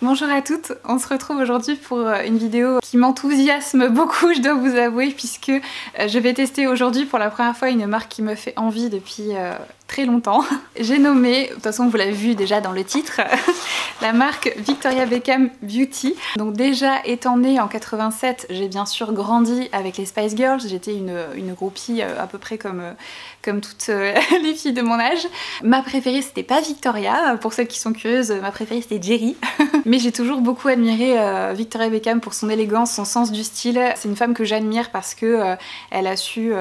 Bonjour à toutes, on se retrouve aujourd'hui pour une vidéo qui m'enthousiasme beaucoup, je dois vous avouer, puisque je vais tester aujourd'hui pour la première fois une marque qui me fait envie depuis très longtemps. J'ai nommé, de toute façon vous l'avez vu déjà dans le titre, la marque Victoria Beckham Beauty. Donc déjà étant née en 87, j'ai bien sûr grandi avec les Spice Girls, j'étais une groupie à peu près comme toutes les filles de mon âge. Ma préférée c'était pas Victoria, pour celles qui sont curieuses, ma préférée c'était Jerry. Mais j'ai toujours beaucoup admiré Victoria Beckham pour son élégance, son sens du style. C'est une femme que j'admire parce que elle a su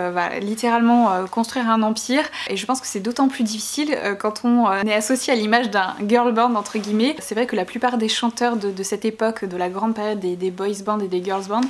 littéralement construire un empire. Et je pense que c'est d'autant plus difficile quand on est associé à l'image d'un girl band entre guillemets. C'est vrai que la plupart des chanteurs de cette époque, de la grande période des boys bands et des girls bands,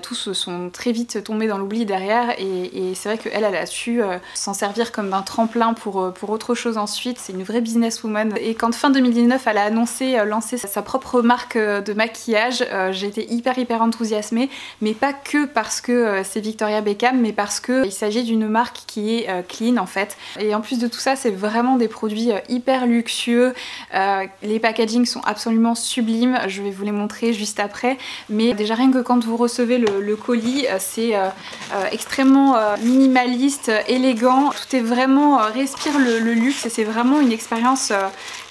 tous sont très vite tombés dans l'oubli derrière. Et c'est vrai qu'elle a su s'en servir comme d'un tremplin pour autre chose ensuite. C'est une vraie businesswoman. Et quand fin 2019 elle a annoncé lancer sa propre marque de maquillage, j'ai été hyper enthousiasmée, mais pas que parce que c'est Victoria Beckham, mais parce qu'il s'agit d'une marque qui est clean en fait. Et en plus de tout ça, c'est vraiment des produits hyper luxueux, les packagings sont absolument sublimes, je vais vous les montrer juste après, mais déjà rien que quand vous recevez le colis, c'est extrêmement minimaliste, élégant, tout est vraiment, respire le luxe et c'est vraiment une expérience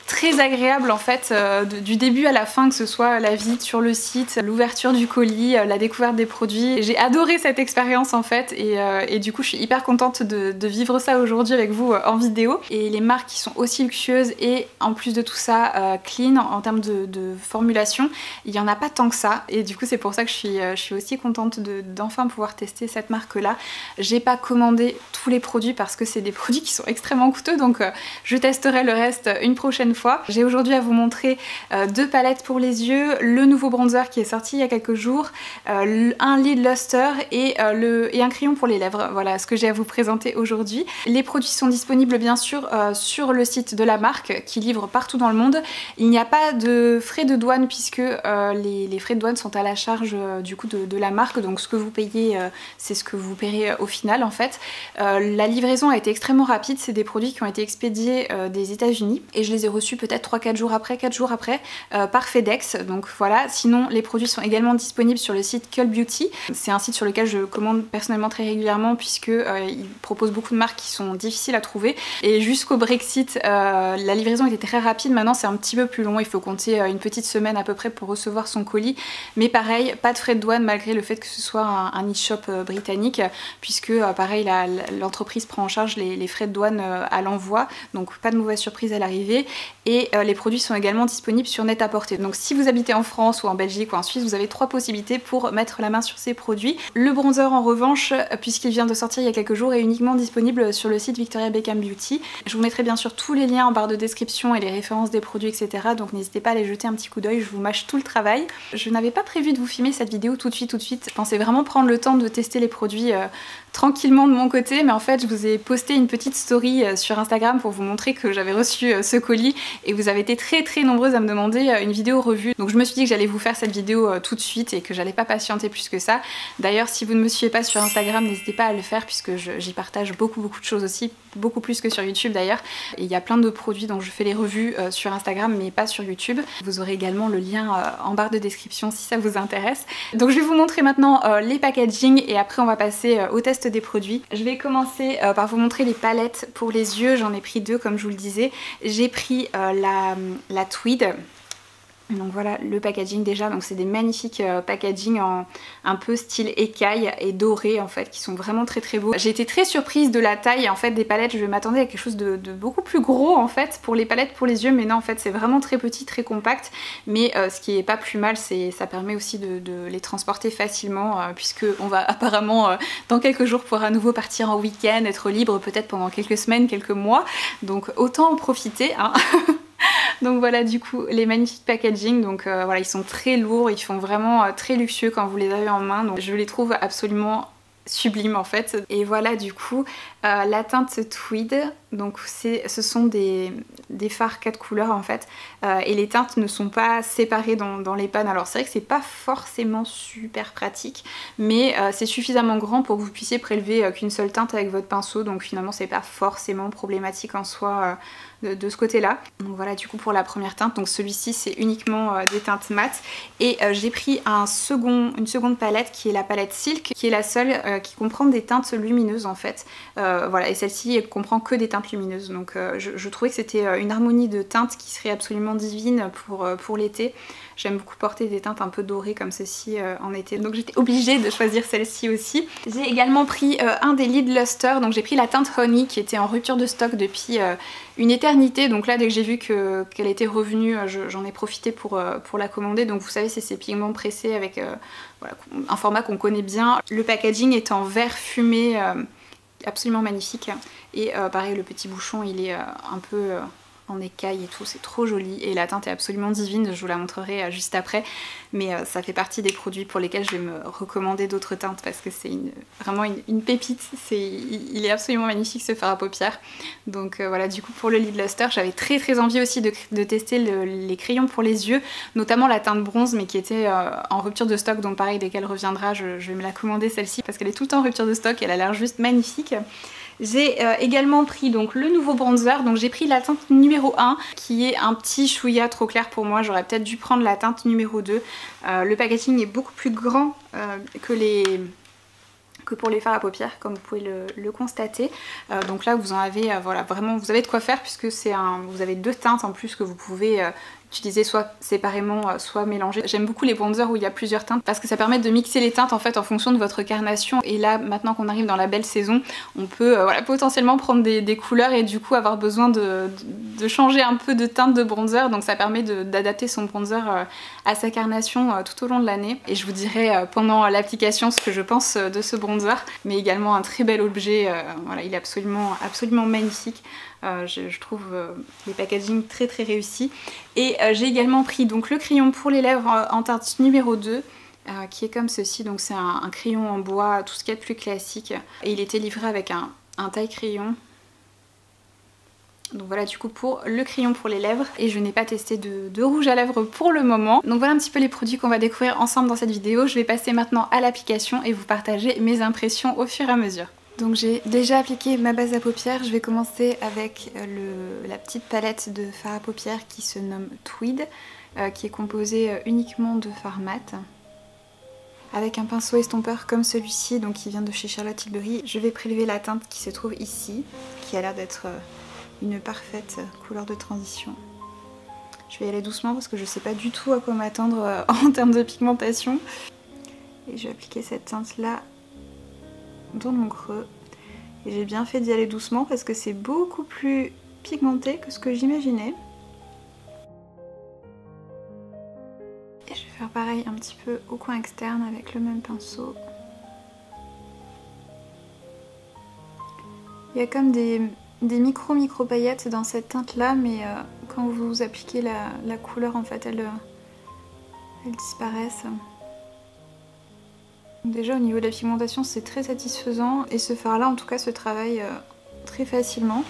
très agréable en fait, du début à la fin, que ce soit la visite sur le site, l'ouverture du colis, la découverte des produits. J'ai adoré cette expérience en fait et du coup je suis hyper contente de vivre ça aujourd'hui avec vous en vidéo. Et les marques qui sont aussi luxueuses et en plus de tout ça clean en termes de formulation, il n'y en a pas tant que ça et du coup c'est pour ça que je suis aussi contente d'enfin pouvoir tester cette marque là. J'ai pas commandé tous les produits parce que c'est des produits qui sont extrêmement coûteux, donc je testerai le reste une prochaine fois. J'ai aujourd'hui à vous montrer deux palettes pour les yeux, le nouveau bronzer qui est sorti il y a quelques jours, un lid luster et un crayon pour les lèvres. Voilà ce que j'ai à vous présenter aujourd'hui. Les produits sont disponibles bien sûr sur le site de la marque qui livre partout dans le monde. Il n'y a pas de frais de douane puisque les frais de douane sont à la charge du coup de la marque, donc ce que vous payez c'est ce que vous paierez au final en fait. La livraison a été extrêmement rapide, c'est des produits qui ont été expédiés des États-Unis et je les ai reçus peut-être 4 jours après par FedEx, donc voilà. Sinon les produits sont également disponibles sur le site Cult Beauty, c'est un site sur lequel je commande personnellement très régulièrement puisque il propose beaucoup de marques qui sont difficiles à trouver et jusqu'au Brexit la livraison était très rapide. Maintenant c'est un petit peu plus long, il faut compter une petite semaine à peu près pour recevoir son colis, mais pareil pas de frais de douane malgré le fait que ce soit un e-shop britannique puisque pareil l'entreprise prend en charge les frais de douane à l'envoi, donc pas de mauvaise surprise à l'arrivée. Et les produits sont également disponibles sur Net-à-Porter. Donc si vous habitez en France ou en Belgique ou en Suisse, vous avez 3 possibilités pour mettre la main sur ces produits. Le bronzer en revanche, puisqu'il vient de sortir il y a quelques jours, est uniquement disponible sur le site Victoria Beckham Beauty. Je vous mettrai bien sûr tous les liens en barre de description et les références des produits etc. Donc n'hésitez pas à aller jeter un petit coup d'œil, je vous mâche tout le travail. Je n'avais pas prévu de vous filmer cette vidéo tout de suite. Je pensais vraiment prendre le temps de tester les produits tranquillement de mon côté, mais en fait je vous ai posté une petite story sur Instagram pour vous montrer que j'avais reçu ce colis et vous avez été très nombreuses à me demander une vidéo revue. Donc je me suis dit que j'allais vous faire cette vidéo tout de suite et que j'allais pas patienter plus que ça. D'ailleurs si vous ne me suivez pas sur Instagram, n'hésitez pas à le faire puisque j'y partage beaucoup de choses aussi, beaucoup plus que sur YouTube d'ailleurs. Et il y a plein de produits dont je fais les revues sur Instagram mais pas sur YouTube. Vous aurez également le lien en barre de description si ça vous intéresse. Donc je vais vous montrer maintenant les packaging et après on va passer au test des produits. Je vais commencer par vous montrer les palettes pour les yeux, j'en ai pris 2 comme je vous le disais. J'ai pris la Tweed. Donc voilà le packaging déjà, donc c'est des magnifiques packaging en un peu style écaille et doré en fait, qui sont vraiment très beaux. J'ai été très surprise de la taille en fait des palettes, je m'attendais à quelque chose de beaucoup plus gros en fait pour les palettes pour les yeux, mais non en fait c'est vraiment très petit, très compact, mais ce qui est pas plus mal, c'est ça permet aussi de les transporter facilement puisque on va apparemment dans quelques jours pouvoir à nouveau partir en week-end, être libre peut-être pendant quelques semaines, quelques mois, donc autant en profiter hein. Donc voilà du coup les magnifiques packaging, donc voilà ils sont très lourds, ils font vraiment très luxueux quand vous les avez en main, donc je les trouve absolument sublime en fait. Et voilà du coup la teinte Tweed, donc ce sont des fards 4 couleurs en fait, et les teintes ne sont pas séparées dans les pannes. Alors c'est vrai que c'est pas forcément super pratique, mais c'est suffisamment grand pour que vous puissiez prélever qu'une seule teinte avec votre pinceau, donc finalement c'est pas forcément problématique en soi de ce côté là. Donc voilà du coup pour la première teinte, donc celui-ci c'est uniquement des teintes mat, et j'ai pris une seconde palette qui est la palette Silk, qui est la seule qui comprend des teintes lumineuses en fait. Voilà, et celle-ci comprend que des teintes lumineuses, donc je trouvais que c'était une harmonie de teintes qui serait absolument divine pour l'été. J'aime beaucoup porter des teintes un peu dorées comme ceci en été, donc j'étais obligée de choisir celle-ci aussi. J'ai également pris un des Lid Luster, donc j'ai pris la teinte Honey qui était en rupture de stock depuis une éternité, donc là dès que j'ai vu qu'elle était revenue, j'en ai profité pour la commander. Donc vous savez c'est ces pigments pressés avec voilà, un format qu'on connaît bien. Le packaging est en verre fumé, absolument magnifique, et pareil le petit bouchon il est un peu en écaille et tout, c'est trop joli, et la teinte est absolument divine, je vous la montrerai juste après, mais ça fait partie des produits pour lesquels je vais me recommander d'autres teintes parce que c'est vraiment une pépite, il est absolument magnifique ce fard à paupières. Donc voilà, du coup pour le Lid Luster j'avais très envie aussi de tester les crayons pour les yeux, notamment la teinte bronze mais qui était en rupture de stock, donc pareil dès qu'elle reviendra je vais me la commander celle-ci parce qu'elle est tout le temps en rupture de stock, elle a l'air juste magnifique. J'ai également pris donc le nouveau bronzer, donc j'ai pris la teinte numéro 1 qui est un petit chouïa trop clair pour moi, j'aurais peut-être dû prendre la teinte numéro 2. Le packaging est beaucoup plus grand que pour les fards à paupières comme vous pouvez le constater. Donc là vous en avez voilà, vraiment vous avez de quoi faire puisque vous avez deux teintes en plus que vous pouvez utiliser soit séparément soit mélanger. J'aime beaucoup les bronzers où il y a plusieurs teintes parce que ça permet de mixer les teintes en fait en fonction de votre carnation, et là maintenant qu'on arrive dans la belle saison on peut voilà, potentiellement prendre des couleurs et du coup avoir besoin de changer un peu de teinte de bronzer, donc ça permet d'adapter son bronzer à sa carnation tout au long de l'année. Et je vous dirai pendant l'application ce que je pense de ce bronzer, mais également un très bel objet, voilà, il est absolument magnifique. Je trouve les packaging très réussis. Et j'ai également pris donc le crayon pour les lèvres en teinte numéro 2 qui est comme ceci, donc c'est un crayon en bois, tout ce qu'il y a de plus classique, et il était livré avec un taille crayon. Donc voilà du coup pour le crayon pour les lèvres, et je n'ai pas testé de rouge à lèvres pour le moment. Donc voilà un petit peu les produits qu'on va découvrir ensemble dans cette vidéo. Je vais passer maintenant à l'application et vous partager mes impressions au fur et à mesure. Donc j'ai déjà appliqué ma base à paupières, je vais commencer avec la petite palette de fard à paupières qui se nomme Tweed, qui est composée uniquement de fard mat. Avec un pinceau estompeur comme celui-ci, donc qui vient de chez Charlotte Tilbury, je vais prélever la teinte qui se trouve ici, qui a l'air d'être une parfaite couleur de transition. Je vais y aller doucement parce que je ne sais pas du tout à quoi m'attendre en termes de pigmentation. Et je vais appliquer cette teinte là dans mon creux, et j'ai bien fait d'y aller doucement parce que c'est beaucoup plus pigmenté que ce que j'imaginais. Et je vais faire pareil un petit peu au coin externe avec le même pinceau. Il y a comme des micro paillettes dans cette teinte là, mais quand vous appliquez la couleur en fait elles disparaissent. Déjà au niveau de la pigmentation c'est très satisfaisant, et ce fard là en tout cas se travaille très facilement.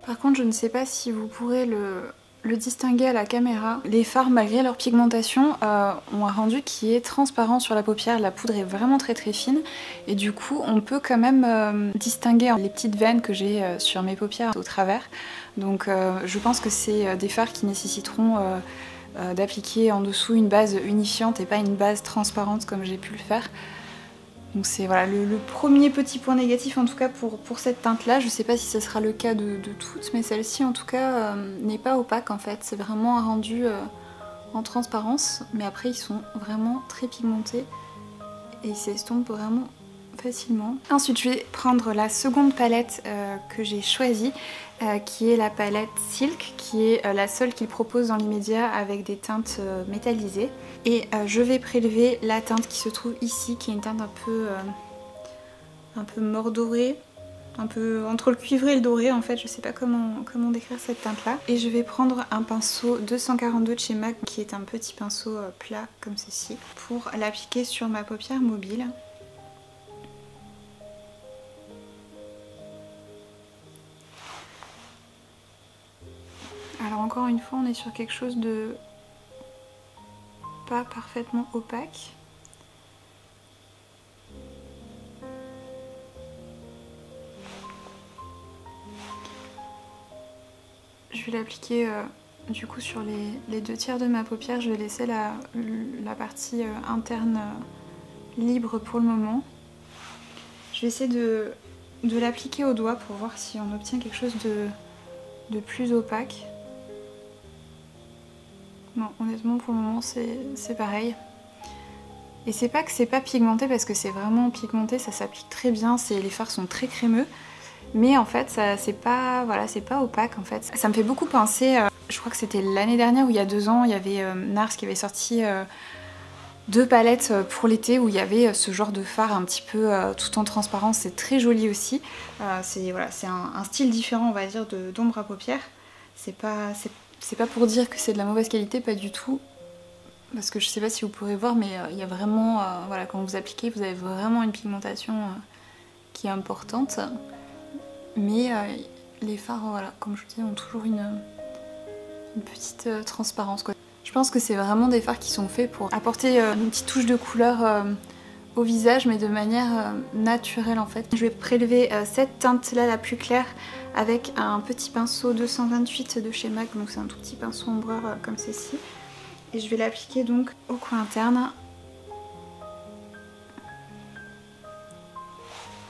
Par contre je ne sais pas si vous pourrez le distinguer à la caméra. Les fards malgré leur pigmentation ont un rendu qui est transparent sur la paupière, la poudre est vraiment très fine, et du coup on peut quand même distinguer les petites veines que j'ai sur mes paupières au travers. Donc je pense que c'est des fards qui nécessiteront d'appliquer en dessous une base unifiante et pas une base transparente comme j'ai pu le faire. Donc c'est voilà, le premier petit point négatif en tout cas pour cette teinte là. Je sais pas si ce sera le cas de toutes, mais celle-ci en tout cas n'est pas opaque en fait. C'est vraiment un rendu en transparence, mais après ils sont vraiment très pigmentés et ils s'estompent vraiment facilement. Ensuite je vais prendre la seconde palette que j'ai choisie, qui est la palette Silk, qui est la seule qu'il propose dans l'immédiat avec des teintes métallisées. Et je vais prélever la teinte qui se trouve ici, qui est une teinte un peu mordorée, un peu entre le cuivré et le doré en fait, je sais pas comment décrire cette teinte là. Et je vais prendre un pinceau 242 de chez MAC qui est un petit pinceau plat comme ceci pour l'appliquer sur ma paupière mobile. Alors encore une fois on est sur quelque chose de pas parfaitement opaque. Je vais l'appliquer du coup sur les 2/3 de ma paupière. Je vais laisser la partie interne libre pour le moment. Je vais essayer de l'appliquer au doigt pour voir si on obtient quelque chose de plus opaque. Non, honnêtement pour le moment c'est pareil. Et c'est pas que c'est pas pigmenté parce que c'est vraiment pigmenté, ça s'applique très bien, les fards sont très crémeux. Mais en fait c'est pas, voilà, c'est pas opaque en fait. Ça me fait beaucoup penser, je crois que c'était l'année dernière ou il y a 2 ans, il y avait NARS qui avait sorti 2 palettes pour l'été où il y avait ce genre de fard un petit peu tout en transparence, c'est très joli aussi. C'est voilà, un style différent on va dire d'ombre à paupières. C'est pas pour dire que c'est de la mauvaise qualité, pas du tout. Parce que je sais pas si vous pourrez voir, mais il y a vraiment, voilà, quand vous appliquez, vous avez vraiment une pigmentation qui est importante. Mais les fards, voilà, comme je vous dis, ont toujours une petite transparence, quoi. Je pense que c'est vraiment des fards qui sont faits pour apporter une petite touche de couleur au visage, mais de manière naturelle en fait. Je vais prélever cette teinte-là, la plus claire, avec un petit pinceau 228 de chez MAC, donc c'est un tout petit pinceau ombreur comme ceci. Et je vais l'appliquer donc au coin interne.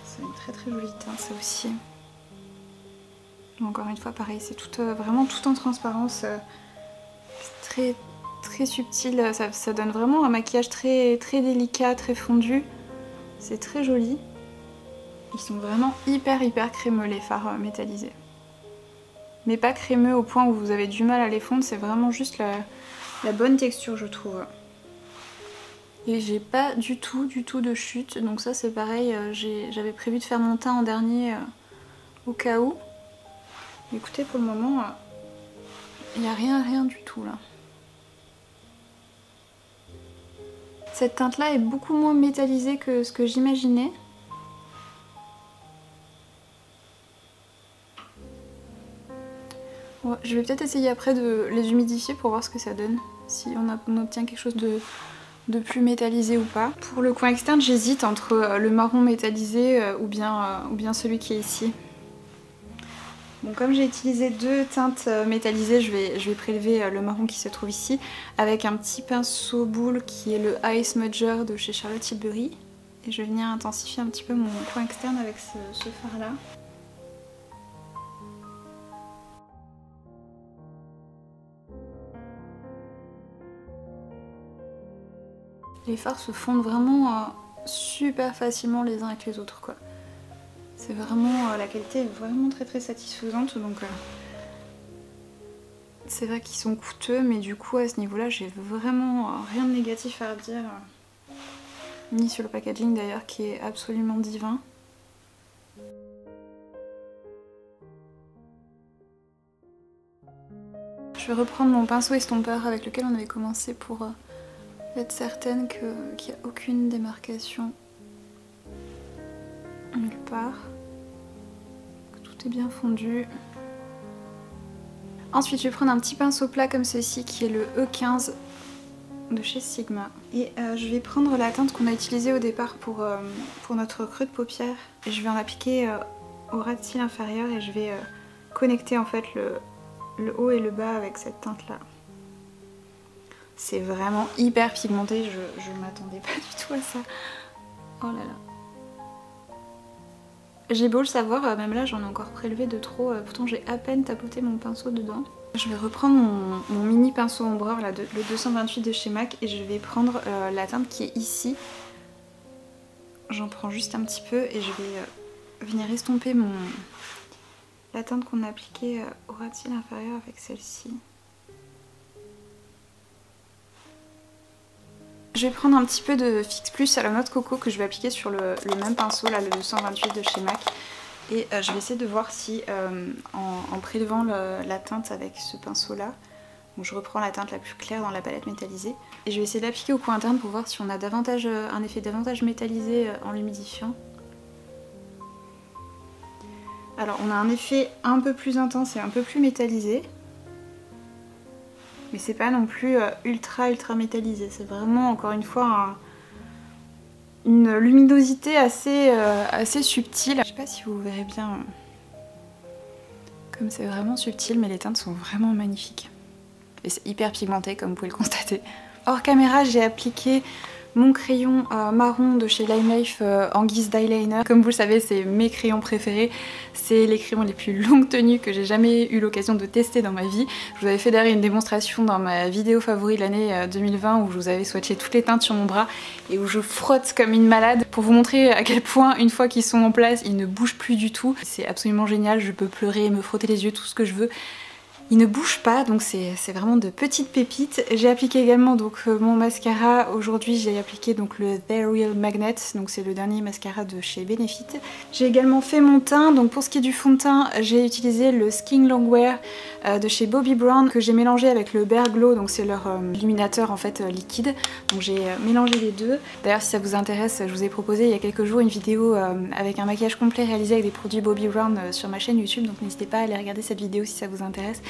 C'est une très très jolie teinte ça aussi. Encore une fois pareil, c'est vraiment tout en transparence. C'est très subtil, ça donne vraiment un maquillage très délicat, très fondu. C'est très joli. Ils sont vraiment hyper crémeux les fards métallisés. Mais pas crémeux au point où vous avez du mal à les fondre, c'est vraiment juste la bonne texture je trouve. Et j'ai pas du tout de chute, donc ça c'est pareil, j'avais prévu de faire mon teint en dernier au cas où. Écoutez, pour le moment, il n'y a rien du tout là. Cette teinte là est beaucoup moins métallisée que ce que j'imaginais. Ouais, je vais peut-être essayer après de les humidifier pour voir ce que ça donne. Si on obtient quelque chose de plus métallisé ou pas. Pour le coin externe, j'hésite entre le marron métallisé ou bien celui qui est ici. Bon, comme j'ai utilisé 2 teintes métallisées, je vais prélever le marron qui se trouve ici avec un petit pinceau boule qui est le Eye Smudger de chez Charlotte Tilbury. Et je vais venir intensifier un petit peu mon coin externe avec ce fard là. Les fards se fondent vraiment super facilement les uns avec les autres quoi. C'est vraiment, la qualité est vraiment très satisfaisante, donc c'est vrai qu'ils sont coûteux, mais du coup à ce niveau-là j'ai vraiment rien de négatif à dire, ni sur le packaging d'ailleurs qui est absolument divin. Je vais reprendre mon pinceau estompeur avec lequel on avait commencé pour être certaine qu'il n'y a aucune démarcation nulle part, que tout est bien fondu. Ensuite je vais prendre un petit pinceau plat comme ceci qui est le E15 de chez Sigma. Et je vais prendre la teinte qu'on a utilisée au départ pour notre creux de paupière. Et je vais en appliquer au ras de cils inférieur et je vais connecter en fait le haut et le bas avec cette teinte là. C'est vraiment hyper pigmenté, je m'attendais pas du tout à ça. Oh là là. J'ai beau le savoir, même là j'en ai encore prélevé de trop, pourtant j'ai à peine tapoté mon pinceau dedans. Je vais reprendre mon mini pinceau ombreur, là, le 228 de chez MAC, et je vais prendre la teinte qui est ici. J'en prends juste un petit peu et je vais venir estomper la teinte qu'on a appliquée au ras de cils inférieur avec celle-ci. Je vais prendre un petit peu de Fix Plus à la noix de coco que je vais appliquer sur le même pinceau, là, le 228 de chez MAC. Et je vais essayer de voir si en prélevant la teinte avec ce pinceau là, donc je reprends la teinte la plus claire dans la palette métallisée et je vais essayer de l'appliquer au coin interne pour voir si on a davantage un effet davantage métallisé en l'humidifiant. Alors on a un effet un peu plus intense et un peu plus métallisé, mais c'est pas non plus ultra métallisé, c'est vraiment encore une fois une luminosité assez subtile. Je sais pas si vous verrez bien comme c'est vraiment subtil, mais les teintes sont vraiment magnifiques. Et c'est hyper pigmenté comme vous pouvez le constater. Hors caméra, j'ai appliqué mon crayon marron de chez Lime Life en guise d'eyeliner. Comme vous le savez, c'est mes crayons préférés. C'est les crayons les plus longues tenues que j'ai jamais eu l'occasion de tester dans ma vie. Je vous avais fait d'ailleurs une démonstration dans ma vidéo favori de l'année 2020 où je vous avais swatché toutes les teintes sur mon bras et où je frotte comme une malade pour vous montrer à quel point une fois qu'ils sont en place, ils ne bougent plus du tout. C'est absolument génial, je peux pleurer, me frotter les yeux, tout ce que je veux. Il ne bouge pas, donc c'est vraiment de petites pépites. J'ai appliqué également donc mon mascara. Aujourd'hui j'ai appliqué donc le The Real Magnet, donc c'est le dernier mascara de chez Benefit. J'ai également fait mon teint, donc pour ce qui est du fond de teint, j'ai utilisé le Skin Longwear de chez Bobbi Brown que j'ai mélangé avec le Bare Glow, donc c'est leur illuminateur en fait liquide. Donc j'ai mélangé les deux. D'ailleurs si ça vous intéresse, je vous ai proposé il y a quelques jours une vidéo avec un maquillage complet réalisé avec des produits Bobbi Brown sur ma chaîne YouTube, donc n'hésitez pas à aller regarder cette vidéo si ça vous intéresse.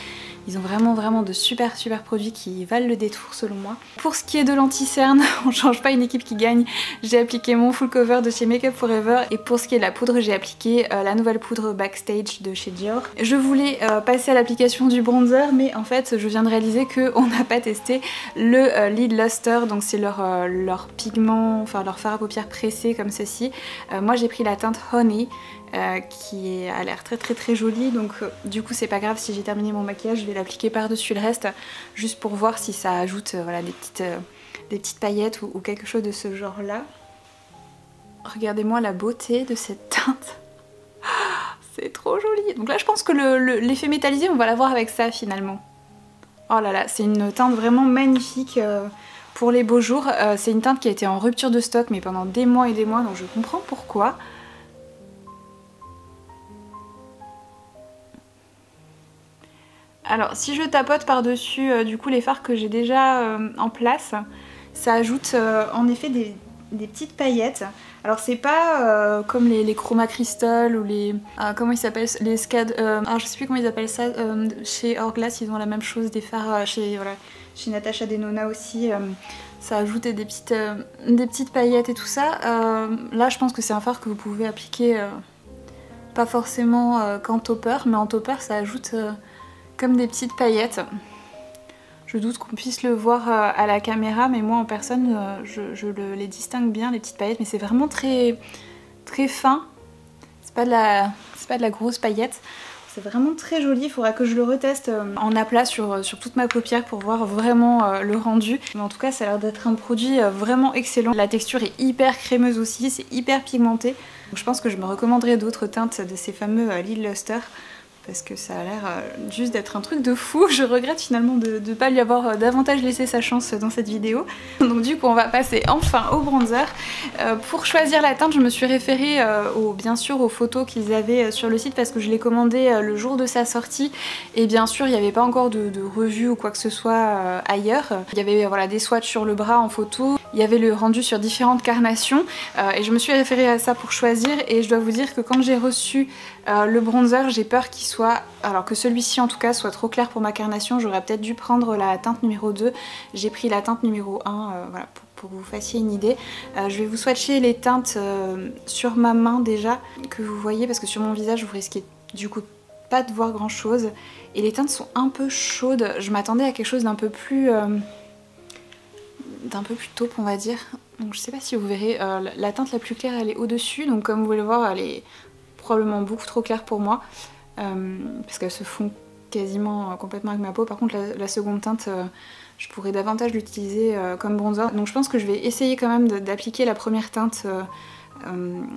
Ils ont vraiment de super produits qui valent le détour selon moi. Pour ce qui est de l'anti-cerne, on change pas une équipe qui gagne. J'ai appliqué mon full cover de chez Make Up For Ever et pour ce qui est de la poudre, j'ai appliqué la nouvelle poudre Backstage de chez Dior. Je voulais passer à l'application du bronzer, mais en fait je viens de réaliser qu'on n'a pas testé le Lid Luster, donc c'est leur pigment, enfin leur fard à paupières pressé comme ceci. Moi j'ai pris la teinte Honey. Qui a l'air très jolie, donc du coup c'est pas grave si j'ai terminé mon maquillage, je vais l'appliquer par dessus le reste juste pour voir si ça ajoute voilà, des petites paillettes ou quelque chose de ce genre là. Regardez-moi la beauté de cette teinte, c'est trop joli. Donc là je pense que l'effet métallisé on va l'avoir avec ça finalement. Oh là là, c'est une teinte vraiment magnifique pour les beaux jours. C'est une teinte qui a été en rupture de stock mais pendant des mois et des mois, donc je comprends pourquoi. Alors si je tapote par-dessus du coup les fards que j'ai déjà en place, ça ajoute en effet des petites paillettes. Alors c'est pas comme les Chroma Crystal ou les... comment ils s'appellent, les Scad... alors je sais plus comment ils appellent ça, chez Hourglass ils ont la même chose, des fards chez Natasha Denona aussi. Ça ajoute des petites paillettes et tout ça. Là je pense que c'est un fard que vous pouvez appliquer pas forcément qu'en topper, mais en topper ça ajoute... comme des petites paillettes. Je doute qu'on puisse le voir à la caméra, mais moi en personne je les distingue bien les petites paillettes, mais c'est vraiment très fin. C'est pas de la grosse paillette. C'est vraiment très joli, il faudra que je le reteste en aplat sur toute ma paupière pour voir vraiment le rendu. Mais en tout cas ça a l'air d'être un produit vraiment excellent. La texture est hyper crémeuse aussi, c'est hyper pigmenté. Donc je pense que je me recommanderais d'autres teintes de ces fameux Lid Luster. Parce que ça a l'air juste d'être un truc de fou. Je regrette finalement de ne pas lui avoir davantage laissé sa chance dans cette vidéo. Donc du coup on va passer enfin au bronzer. Pour choisir la teinte je me suis référée bien sûr aux photos qu'ils avaient sur le site parce que je l'ai commandé le jour de sa sortie et bien sûr il n'y avait pas encore de revue ou quoi que ce soit ailleurs. Il y avait voilà, des swatchs sur le bras en photo, il y avait le rendu sur différentes carnations et je me suis référée à ça pour choisir et je dois vous dire que quand j'ai reçu le bronzer j'ai peur qu'il soit, alors que celui-ci en tout cas soit trop clair pour ma carnation. J'aurais peut-être dû prendre la teinte numéro 2, j'ai pris la teinte numéro 1 voilà, pour que vous fassiez une idée. Je vais vous swatcher les teintes sur ma main déjà, que vous voyez, parce que sur mon visage vous risquez du coup pas de voir grand chose. Et les teintes sont un peu chaudes, je m'attendais à quelque chose d'un peu plus taupe on va dire. Donc je sais pas si vous verrez, la teinte la plus claire elle est au-dessus, donc comme vous pouvez le voir elle est probablement beaucoup trop claire pour moi. Parce qu'elles se font quasiment complètement avec ma peau. Par contre la seconde teinte je pourrais davantage l'utiliser comme bronzer. Donc je pense que je vais essayer quand même d'appliquer la première teinte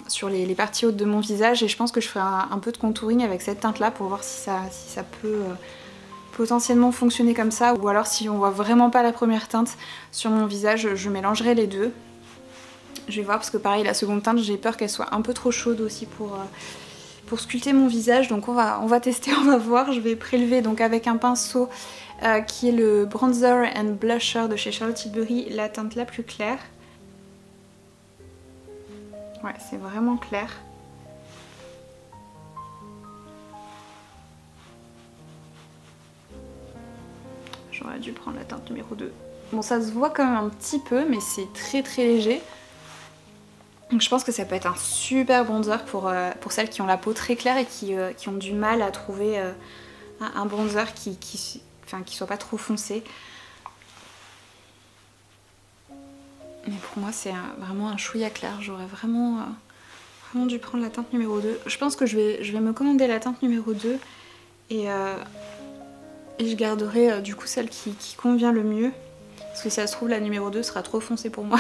sur les parties hautes de mon visage et je pense que je ferai un peu de contouring avec cette teinte là pour voir si ça peut potentiellement fonctionner comme ça, ou alors si on voit vraiment pas la première teinte sur mon visage je mélangerai les deux. Je vais voir parce que pareil la seconde teinte j'ai peur qu'elle soit un peu trop chaude aussi pour sculpter mon visage. Donc on va tester, on va voir. Je vais prélever donc avec un pinceau qui est le Bronzer and Blusher de chez Charlotte Tilbury, la teinte la plus claire. Ouais, c'est vraiment clair. J'aurais dû prendre la teinte numéro 2. Bon, ça se voit quand même un petit peu, mais c'est très très léger. Donc je pense que ça peut être un super bronzer pour celles qui ont la peau très claire et qui ont du mal à trouver un bronzer qui soit pas trop foncé. Mais pour moi c'est vraiment un chouïa clair. J'aurais vraiment dû prendre la teinte numéro 2. Je pense que je vais me commander la teinte numéro 2 et je garderai du coup celle qui convient le mieux. Parce que si ça se trouve la numéro 2 sera trop foncée pour moi.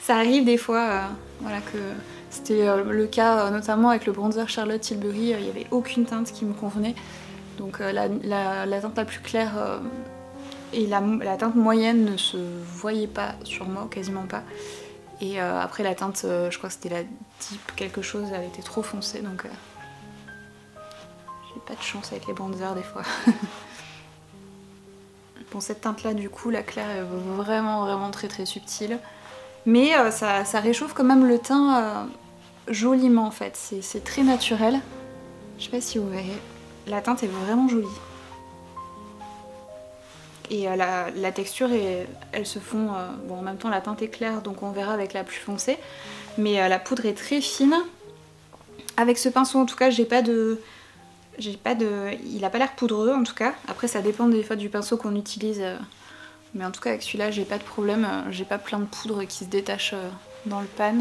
Ça arrive des fois, voilà, que c'était le cas notamment avec le bronzer Charlotte Tilbury, il n'y avait aucune teinte qui me convenait. Donc la teinte la plus claire et la teinte moyenne ne se voyait pas sur moi, quasiment pas. Et après la teinte, je crois que c'était la Deep quelque chose, elle était trop foncée, donc j'ai pas de chance avec les bronzers des fois. Bon, cette teinte là du coup, la claire est vraiment très très subtile. Mais ça réchauffe quand même le teint joliment en fait, c'est très naturel. Je sais pas si vous voyez, la teinte est vraiment jolie. Et la texture, elle se fond, bon en même temps la teinte est claire donc on verra avec la plus foncée. Mais la poudre est très fine. Avec ce pinceau en tout cas il a pas l'air poudreux en tout cas. Après ça dépend des fois du pinceau qu'on utilise. Mais en tout cas avec celui-là j'ai pas de problème, j'ai pas plein de poudre qui se détache dans le pan.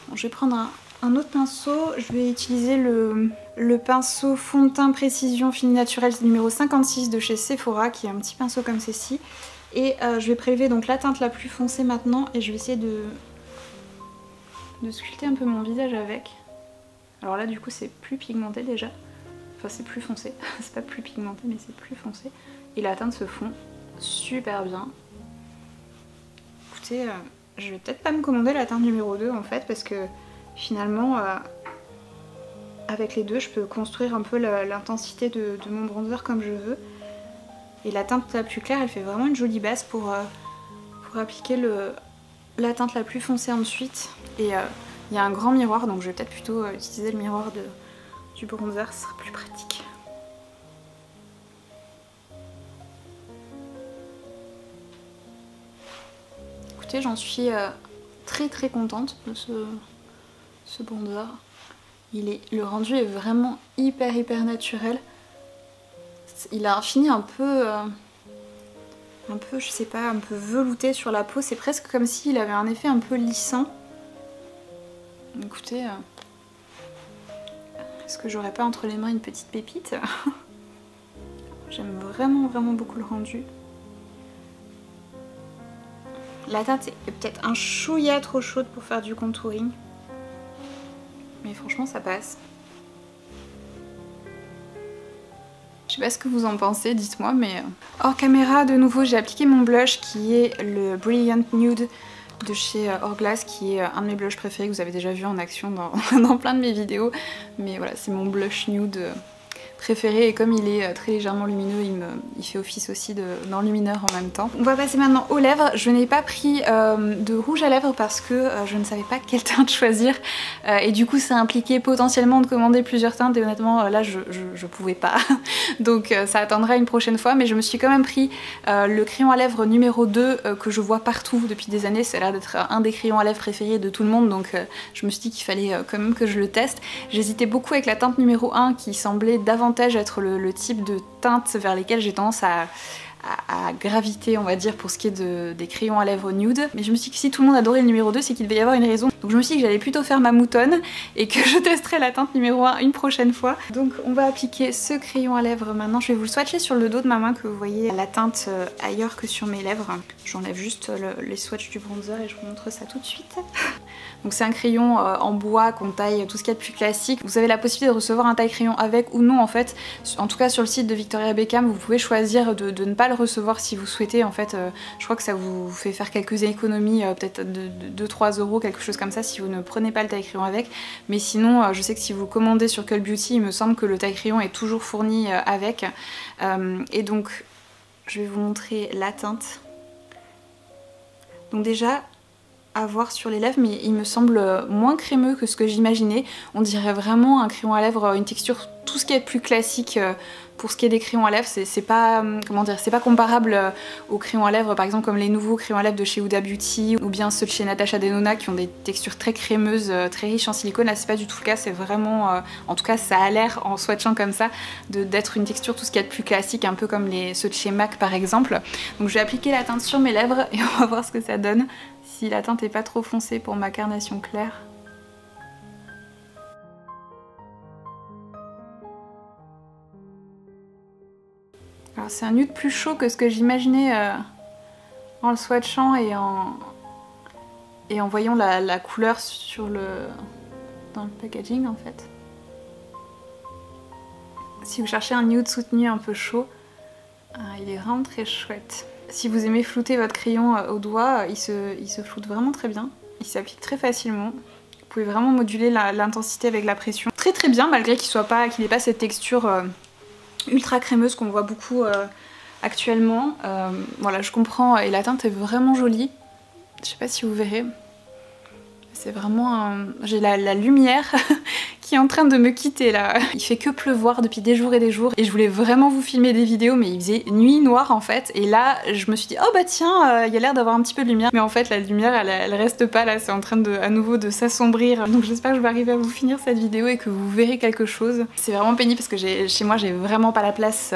Bon, je vais prendre un autre pinceau, je vais utiliser le pinceau fond de teint précision fini naturel numéro 56 de chez Sephora, qui est un petit pinceau comme ceci. Et je vais prélever donc la teinte la plus foncée maintenant et je vais essayer de sculpter un peu mon visage avec. Alors là du coup c'est plus pigmenté déjà, enfin c'est plus foncé, c'est pas plus pigmenté mais c'est plus foncé. Et la teinte se fond super bien. Écoutez, je vais peut-être pas me commander la teinte numéro 2 en fait parce que finalement avec les deux je peux construire un peu l'intensité de mon bronzer comme je veux. Et la teinte la plus claire elle fait vraiment une jolie base pour appliquer la teinte la plus foncée ensuite. Et il y a un grand miroir donc je vais peut-être plutôt utiliser le miroir du bronzer, ce sera plus pratique. J'en suis très contente de ce bronzer. Le rendu est vraiment hyper naturel. Il a un fini un peu je sais pas, un peu velouté sur la peau. C'est presque comme s'il avait un effet un peu lissant. Écoutez, est-ce que j'aurais pas entre les mains une petite pépite? J'aime vraiment beaucoup le rendu. La teinte est peut-être un chouïa trop chaude pour faire du contouring. Mais franchement ça passe. Je sais pas ce que vous en pensez, dites-moi, mais... Hors caméra, de nouveau, j'ai appliqué mon blush qui est le Brilliant Nude de chez Hourglass, qui est un de mes blushs préférés que vous avez déjà vu en action dans plein de mes vidéos. Mais voilà, c'est mon blush nude préféré et comme il est très légèrement lumineux, il fait office aussi d'enlumineur en même temps. On va passer maintenant aux lèvres. Je n'ai pas pris de rouge à lèvres parce que je ne savais pas quelle teinte choisir et du coup ça impliquait potentiellement de commander plusieurs teintes et honnêtement là je pouvais pas. Donc ça attendra une prochaine fois, mais je me suis quand même pris le crayon à lèvres numéro 2 que je vois partout depuis des années. Ça a l'air d'être un des crayons à lèvres préférés de tout le monde, donc je me suis dit qu'il fallait quand même que je le teste. J'hésitais beaucoup avec la teinte numéro 1 qui semblait davantage être le type de teinte vers lesquelles j'ai tendance à graviter, on va dire, pour ce qui est des crayons à lèvres nude. Mais je me suis dit que si tout le monde adorait le numéro 2, c'est qu'il devait y avoir une raison. Donc je me suis dit que j'allais plutôt faire ma moutonne et que je testerai la teinte numéro 1 une prochaine fois. Donc on va appliquer ce crayon à lèvres maintenant. Je vais vous le swatcher sur le dos de ma main que vous voyez la teinte ailleurs que sur mes lèvres. J'enlève juste les swatchs du bronzer et je vous montre ça tout de suite. Donc c'est un crayon en bois qu'on taille, tout ce qu'il y a de plus classique. Vous avez la possibilité de recevoir un taille crayon avec ou non en fait. En tout cas sur le site de Victoria Beckham, vous pouvez choisir de ne pas le recevoir si vous souhaitez. En fait, je crois que ça vous fait faire quelques économies, peut-être de 2-3 euros, quelque chose comme ça, si vous ne prenez pas le taille-crayon avec. Mais sinon, je sais que si vous commandez sur Cult Beauty, il me semble que le taille-crayon est toujours fourni avec. Et donc, je vais vous montrer la teinte. Donc déjà, à voir sur les lèvres, mais il me semble moins crémeux que ce que j'imaginais. On dirait vraiment un crayon à lèvres, une texture, tout ce qui est plus classique pour ce qui est des crayons à lèvres. C'est pas, comment dire, c'est pas comparable aux crayons à lèvres, par exemple comme les nouveaux crayons à lèvres de chez Huda Beauty ou bien ceux de chez Natasha Denona qui ont des textures très crémeuses, très riches en silicone. Là c'est pas du tout le cas, c'est vraiment, en tout cas ça a l'air en swatchant comme ça d'être une texture tout ce qui est de plus classique, un peu comme ceux de chez MAC par exemple. Donc je vais appliquer la teinte sur mes lèvres et on va voir ce que ça donne. Si la teinte n'est pas trop foncée pour ma carnation claire. Alors c'est un nude plus chaud que ce que j'imaginais en le swatchant et en voyant la couleur dans le packaging en fait. Si vous cherchez un nude soutenu un peu chaud, il est vraiment très chouette. Si vous aimez flouter votre crayon au doigt, il se floute vraiment très bien. Il s'applique très facilement. Vous pouvez vraiment moduler l'intensité avec la pression. Très très bien, malgré qu'il n'ait pas cette texture ultra crémeuse qu'on voit beaucoup actuellement. Voilà, je comprends, et la teinte est vraiment jolie. Je sais pas si vous verrez. C'est vraiment... J'ai la lumière qui est en train de me quitter là. Il fait que pleuvoir depuis des jours et je voulais vraiment vous filmer des vidéos mais il faisait nuit noire en fait et là je me suis dit oh bah tiens il y a l'air d'avoir un petit peu de lumière mais en fait la lumière elle reste pas là, c'est en train à nouveau de s'assombrir, donc j'espère que je vais arriver à vous finir cette vidéo et que vous verrez quelque chose. C'est vraiment pénible parce que chez moi j'ai vraiment pas la place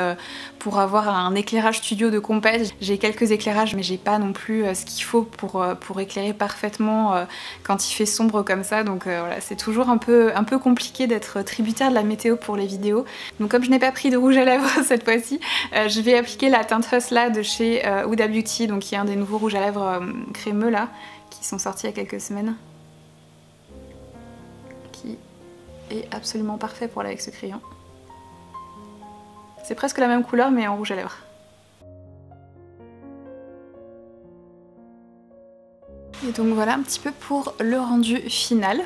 pour avoir un éclairage studio de compète. J'ai quelques éclairages mais j'ai pas non plus ce qu'il faut pour éclairer parfaitement quand il fait sombre comme ça, donc voilà, c'est toujours un peu compliqué d'être tributaire de la météo pour les vidéos. Donc comme je n'ai pas pris de rouge à lèvres cette fois-ci, je vais appliquer la teinte Hustla de chez Huda Beauty, donc qui est un des nouveaux rouges à lèvres crémeux là, qui sont sortis il y a quelques semaines. Qui est absolument parfait pour aller avec ce crayon. C'est presque la même couleur mais en rouge à lèvres. Et donc voilà un petit peu pour le rendu final.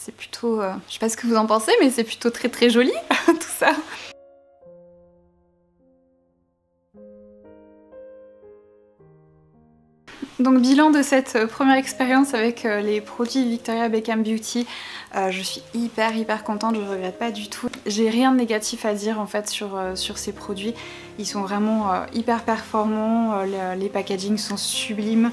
C'est plutôt... je sais pas ce que vous en pensez, mais c'est plutôt très très joli tout ça. Donc bilan de cette première expérience avec les produits Victoria Beckham Beauty, je suis hyper contente, je regrette pas du tout. J'ai rien de négatif à dire en fait sur ces produits, ils sont vraiment hyper performants, les packagings sont sublimes.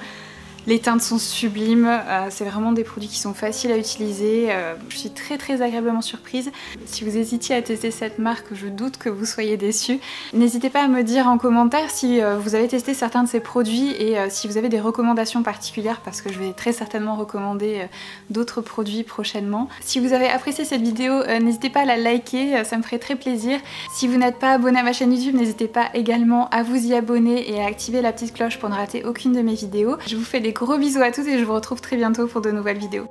Les teintes sont sublimes, c'est vraiment des produits qui sont faciles à utiliser, je suis très agréablement surprise. Si vous hésitiez à tester cette marque, je doute que vous soyez déçus. N'hésitez pas à me dire en commentaire si vous avez testé certains de ces produits et si vous avez des recommandations particulières parce que je vais très certainement recommander d'autres produits prochainement. Si vous avez apprécié cette vidéo, n'hésitez pas à la liker, ça me ferait très plaisir. Si vous n'êtes pas abonné à ma chaîne YouTube, n'hésitez pas également à vous y abonner et à activer la petite cloche pour ne rater aucune de mes vidéos. Je vous fais des gros bisous à tous et je vous retrouve très bientôt pour de nouvelles vidéos.